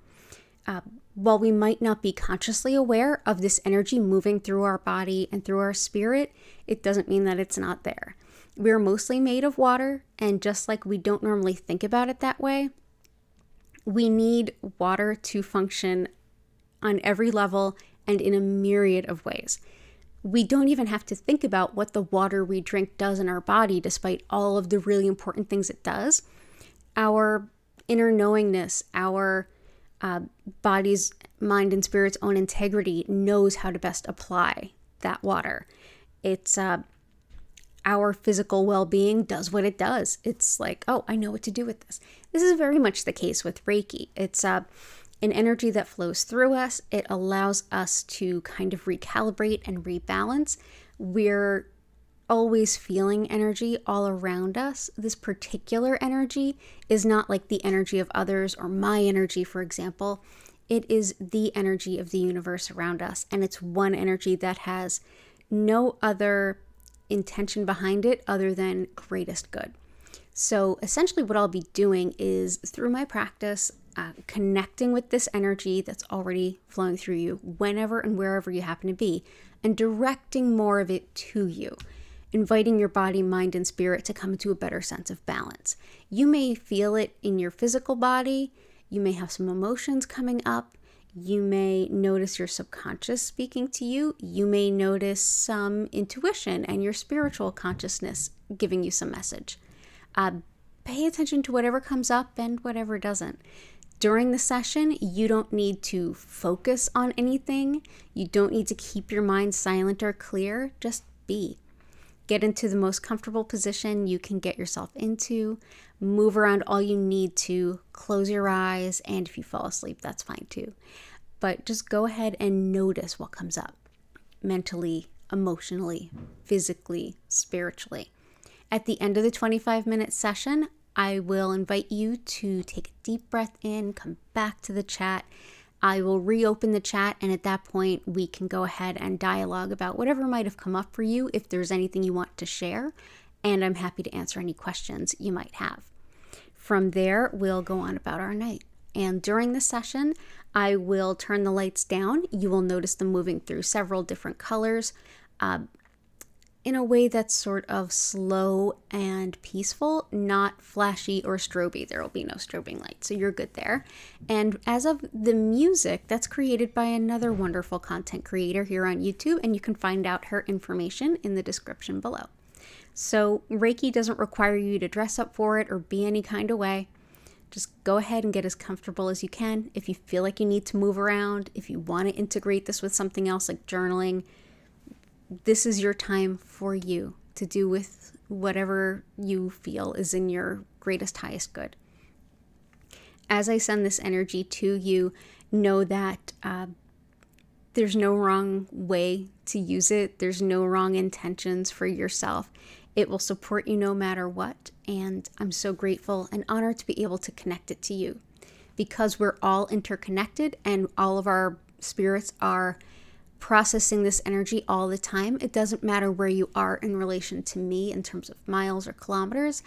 While we might not be consciously aware of this energy moving through our body and through our spirit, it doesn't mean that it's not there. We're mostly made of water, and just like we don't normally think about it that way, we need water to function on every level and in a myriad of ways. We don't even have to think about what the water we drink does in our body, despite all of the really important things it does. Our inner knowingness, our body's, mind, and spirit's own integrity knows how to best apply that water. It's our physical well-being does what it does. It's like, oh, I know what to do with this. This is very much the case with Reiki. It's an energy that flows through us. It allows us to kind of recalibrate and rebalance. We're always feeling energy all around us. This particular energy is not like the energy of others or my energy, for example. It is the energy of the universe around us, and it's one energy that has no other intention behind it other than greatest good. So essentially what I'll be doing is, through my practice, connecting with this energy that's already flowing through you whenever and wherever you happen to be, and directing more of it to you, inviting your body, mind, and spirit to come into a better sense of balance. You may feel it in your physical body. You may have some emotions coming up. You may notice your subconscious speaking to you. You may notice some intuition and your spiritual consciousness giving you some message. Pay attention to whatever comes up and whatever doesn't. During the session, you don't need to focus on anything. You don't need to keep your mind silent or clear. Just be. Get into the most comfortable position you can get yourself into. Move around all you need to. Close your eyes, and if you fall asleep, that's fine too. But just go ahead and notice what comes up mentally, emotionally, physically, spiritually. At the end of the 25-minute session, I will invite you to take a deep breath in, come back to the chat. I will reopen the chat, and at that point, we can go ahead and dialogue about whatever might have come up for you, if there's anything you want to share, and I'm happy to answer any questions you might have. From there, we'll go on about our night. And during the session, I will turn the lights down. You will notice them moving through several different colors in a way that's sort of slow and peaceful, not flashy or stroby. There will be no strobing light, so you're good there. And as of the music, that's created by another wonderful content creator here on YouTube, and you can find out her information in the description below. So Reiki doesn't require you to dress up for it or be any kind of way. Just go ahead and get as comfortable as you can. If you feel like you need to move around, if you want to integrate this with something else like journaling, this is your time for you to do with whatever you feel is in your greatest, highest good. As I send this energy to you, know that there's no wrong way to use it. There's no wrong intentions for yourself. It will support you no matter what, and I'm so grateful and honored to be able to connect it to you. Because we're all interconnected and all of our spirits are processing this energy all the time, it doesn't matter where you are in relation to me in terms of miles or kilometers,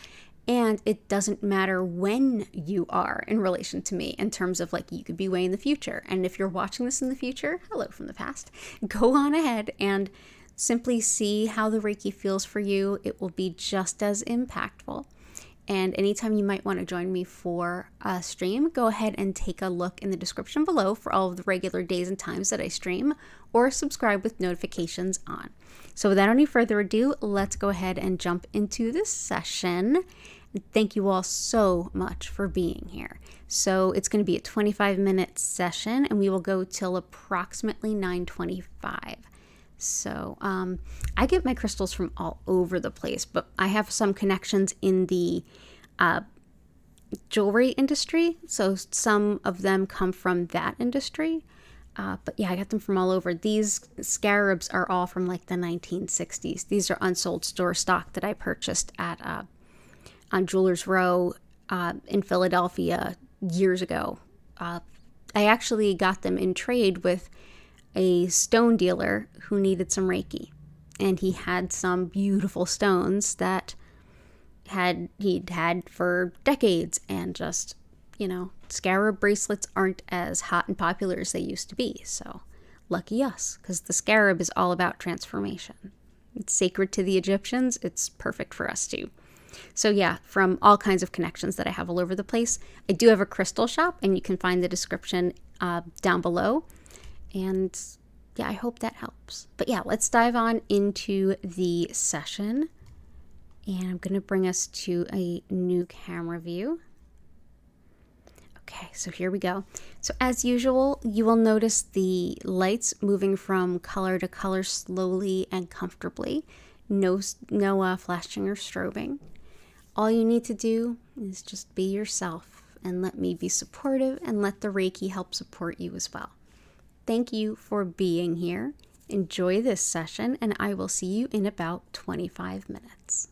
and it doesn't matter when you are in relation to me in terms of, like, you could be way in the future. And if you're watching this in the future, hello from the past, go on ahead and simply see how the Reiki feels for you. It will be just as impactful. And anytime you might want to join me for a stream, go ahead and take a look in the description below for all of the regular days and times that I stream, or subscribe with notifications on. So without any further ado, let's go ahead and jump into this session. Thank you all so much for being here. So it's going to be a 25-minute session, and we will go till approximately 9:25. So I get my crystals from all over the place, but I have some connections in the jewelry industry. So some of them come from that industry. But yeah, I got them from all over. These scarabs are all from like the 1960s. These are unsold store stock that I purchased at on Jewelers Row in Philadelphia years ago. I actually got them in trade with a stone dealer who needed some Reiki, and he had some beautiful stones that he'd had for decades, and just, you know, scarab bracelets aren't as hot and popular as they used to be. So lucky us, because the scarab is all about transformation. It's sacred to the Egyptians. It's perfect for us too. So yeah, from all kinds of connections that I have all over the place. I do have a crystal shop, and you can find the description down below. And yeah, I hope that helps. But yeah, let's dive on into the session. And I'm going to bring us to a new camera view. Okay, so here we go. So as usual, you will notice the lights moving from color to color slowly and comfortably. No flashing or strobing. All you need to do is just be yourself and let me be supportive and let the Reiki help support you as well. Thank you for being here. Enjoy this session, and I will see you in about 25 minutes.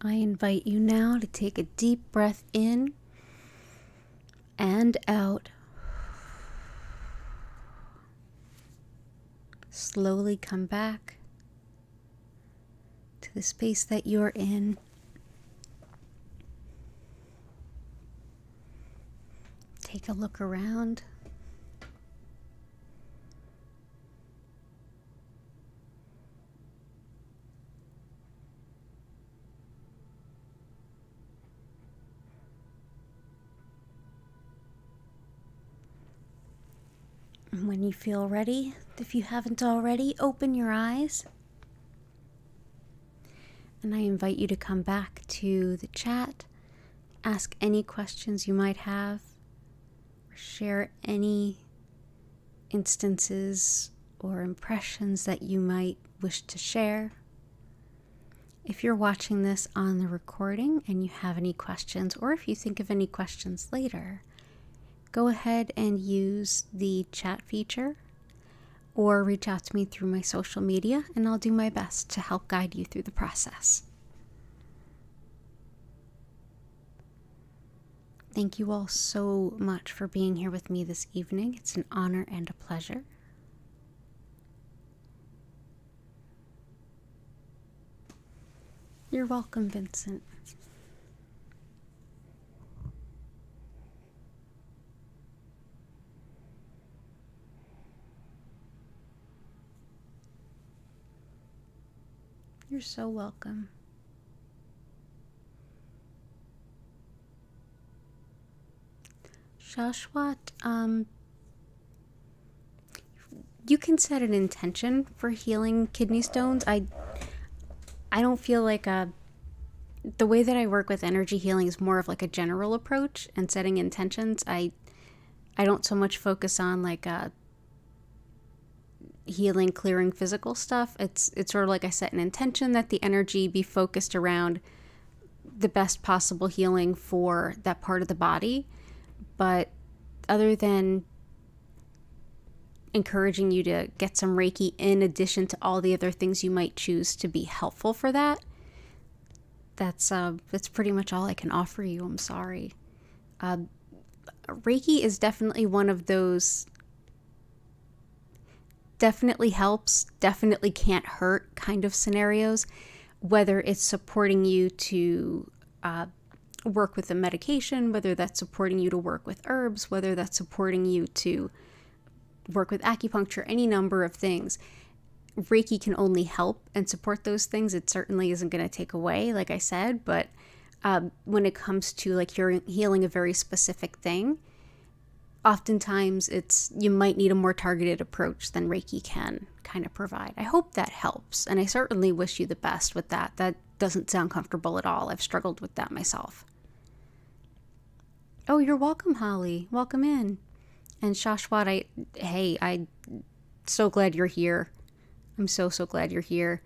I invite you now to take a deep breath in and out. Slowly come back to the space that you're in. Take a look around. And when you feel ready, if you haven't already, open your eyes. And I invite you to come back to the chat, ask any questions you might have, or share any instances or impressions that you might wish to share. If you're watching this on the recording and you have any questions, or if you think of any questions later, go ahead and use the chat feature or reach out to me through my social media, and I'll do my best to help guide you through the process. Thank you all so much for being here with me this evening. It's an honor and a pleasure. You're welcome, Vincent. You're so welcome. Shashwat, you can set an intention for healing kidney stones. I don't feel like the way that I work with energy healing is more of like a general approach and setting intentions. I don't so much focus on like healing, clearing physical stuff. It's sort of like I set an intention that the energy be focused around the best possible healing for that part of the body. But other than encouraging you to get some Reiki in addition to all the other things you might choose to be helpful for that, that's pretty much all I can offer you. I'm sorry. Reiki is definitely one of those definitely helps, definitely can't hurt kind of scenarios, whether it's supporting you to work with a medication, whether that's supporting you to work with herbs, whether that's supporting you to work with acupuncture, any number of things. Reiki can only help and support those things. It certainly isn't going to take away, like I said, but when it comes to like you're healing a very specific thing, oftentimes you might need a more targeted approach than Reiki can kind of provide. I hope that helps, and I certainly wish you the best with that. That doesn't sound comfortable at all. I've struggled with that myself. Oh, you're welcome, Holly. Welcome in. And Shashwat, I'm so glad you're here. I'm so glad you're here.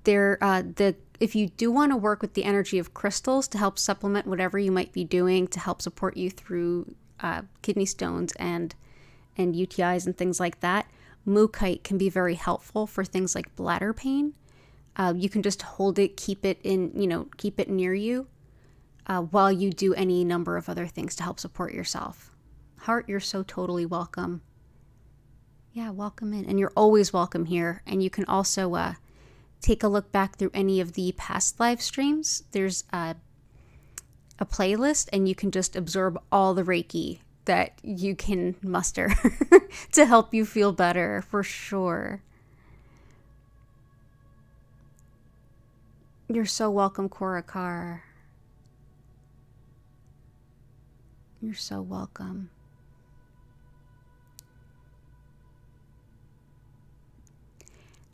If you do want to work with the energy of crystals to help supplement whatever you might be doing to help support you through kidney stones and UTIs and things like that, Mookaite can be very helpful for things like bladder pain. You can just hold it, keep it near you while you do any number of other things to help support yourself. Heart, you're so totally welcome. Yeah, welcome in. And you're always welcome here. And you can also take a look back through any of the past live streams. There's a playlist, and you can just absorb all the Reiki that you can muster to help you feel better, for sure. You're so welcome, Korakar. You're so welcome.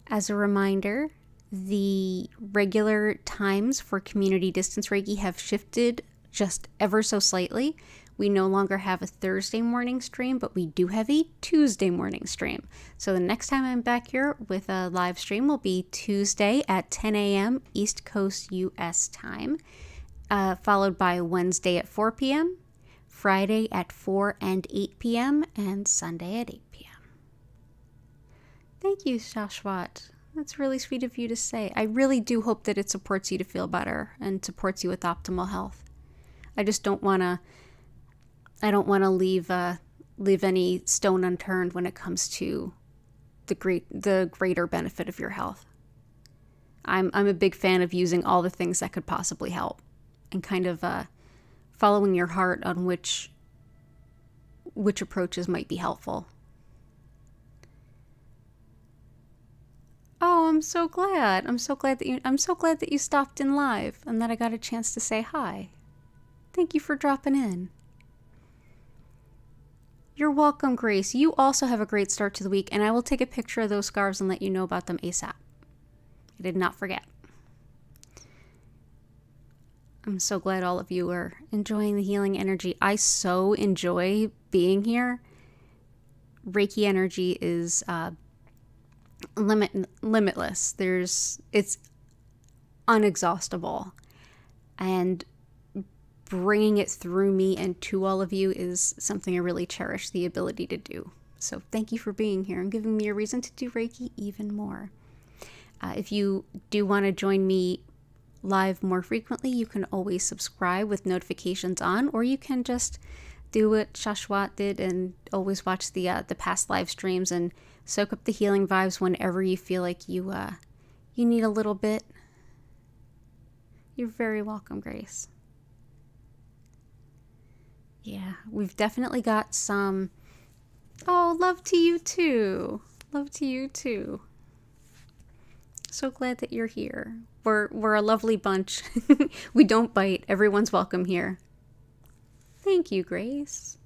As a reminder, the regular times for community distance Reiki have shifted just ever so slightly. We no longer have a Thursday morning stream, but we do have a Tuesday morning stream. So the next time I'm back here with a live stream will be Tuesday at 10 a.m. East Coast US time, followed by Wednesday at 4 p.m., Friday at 4 and 8 p.m., and Sunday at 8 p.m. Thank you, Shashwat. That's really sweet of you to say. I really do hope that it supports you to feel better and supports you with optimal health. I just don't want to leave any stone unturned when it comes to the greater benefit of your health. I'm a big fan of using all the things that could possibly help and kind of following your heart on which approaches might be helpful. Oh, I'm so glad that you stopped in live and that I got a chance to say hi. Thank you for dropping in. You're welcome, Grace. You also have a great start to the week, and I will take a picture of those scarves and let you know about them ASAP. I did not forget. I'm so glad all of you are enjoying the healing energy. I so enjoy being here. Reiki energy is limitless. It's unexhaustible, and bringing it through me and to all of you is something I really cherish the ability to do. So thank you for being here and giving me a reason to do Reiki even more. If you do want to join me live more frequently, you can always subscribe with notifications on, or you can just do what Shashwat did and always watch the past live streams and soak up the healing vibes whenever you feel like you need a little bit. You're very welcome, Grace. Yeah, we've definitely got some. Oh, love to you too. Love to you too. So glad that you're here. We're a lovely bunch. We don't bite. Everyone's welcome here. Thank you, Grace.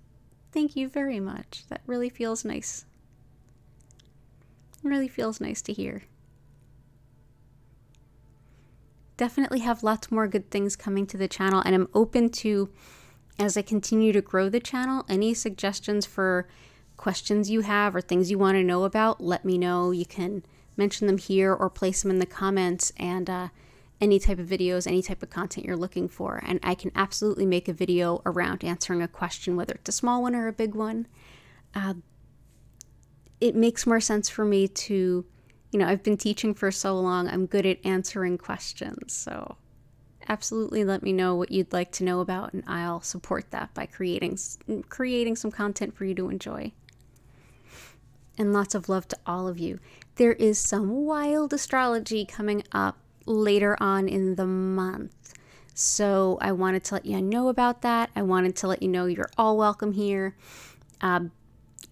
Thank you very much. That really feels nice. It really feels nice to hear. Definitely have lots more good things coming to the channel, and I'm open to, as I continue to grow the channel, any suggestions for questions you have or things you want to know about, let me know. You can mention them here or place them in the comments, and any type of videos, any type of content you're looking for. And I can absolutely make a video around answering a question, whether it's a small one or a big one. It makes more sense for me to, I've been teaching for so long, I'm good at answering questions. So absolutely let me know what you'd like to know about, and I'll support that by creating some content for you to enjoy. And lots of love to all of you. There is some wild astrology coming up later on in the month, so I wanted to let you know about that. I wanted to let you know you're all welcome here,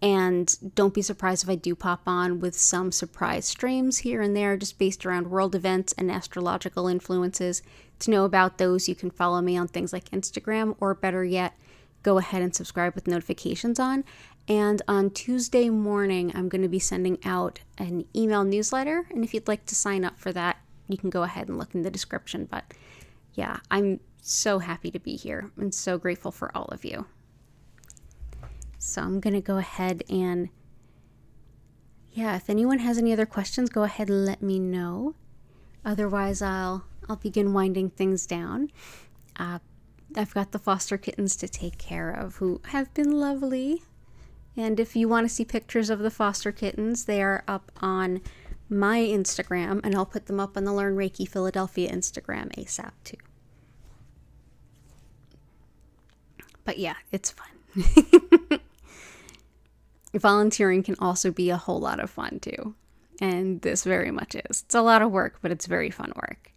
and don't be surprised if I do pop on with some surprise streams here and there, just based around world events and astrological influences. To know about those, you can follow me on things like Instagram, or better yet, go ahead and subscribe with notifications on. And on Tuesday morning, I'm going to be sending out an email newsletter, and if you'd like to sign up for that, you can go ahead and look in the description. But yeah, I'm so happy to be here and so grateful for all of you. So I'm going to go ahead and, if anyone has any other questions, go ahead and let me know. Otherwise, I'll begin winding things down. I've got the foster kittens to take care of, who have been lovely. And if you want to see pictures of the foster kittens, they are up on my Instagram, and I'll put them up on the Learn Reiki Philadelphia Instagram ASAP too. But yeah, it's fun. Volunteering can also be a whole lot of fun too. And this very much is. It's a lot of work, but it's very fun work.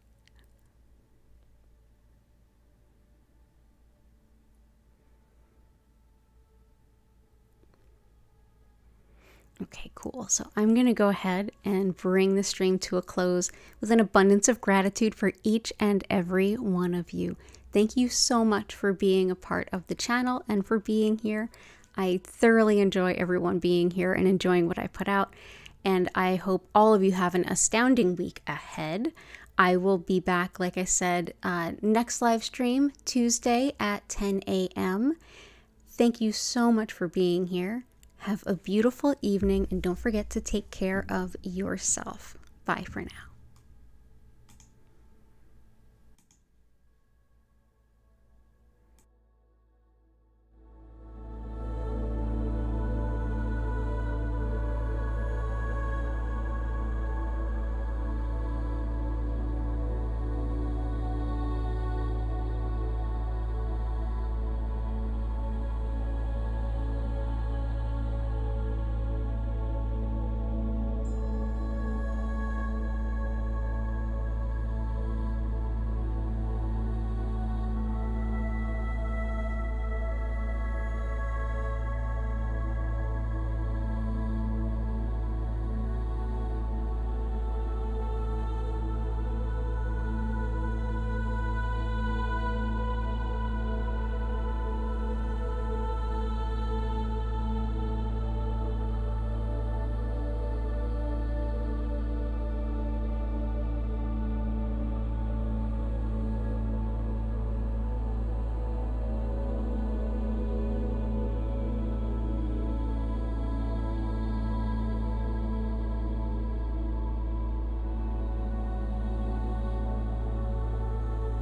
Okay, cool. So I'm going to go ahead and bring the stream to a close with an abundance of gratitude for each and every one of you. Thank you so much for being a part of the channel and for being here. I thoroughly enjoy everyone being here and enjoying what I put out. And I hope all of you have an astounding week ahead. I will be back, like I said, next live stream Tuesday at 10 a.m. Thank you so much for being here. Have a beautiful evening, and don't forget to take care of yourself. Bye for now.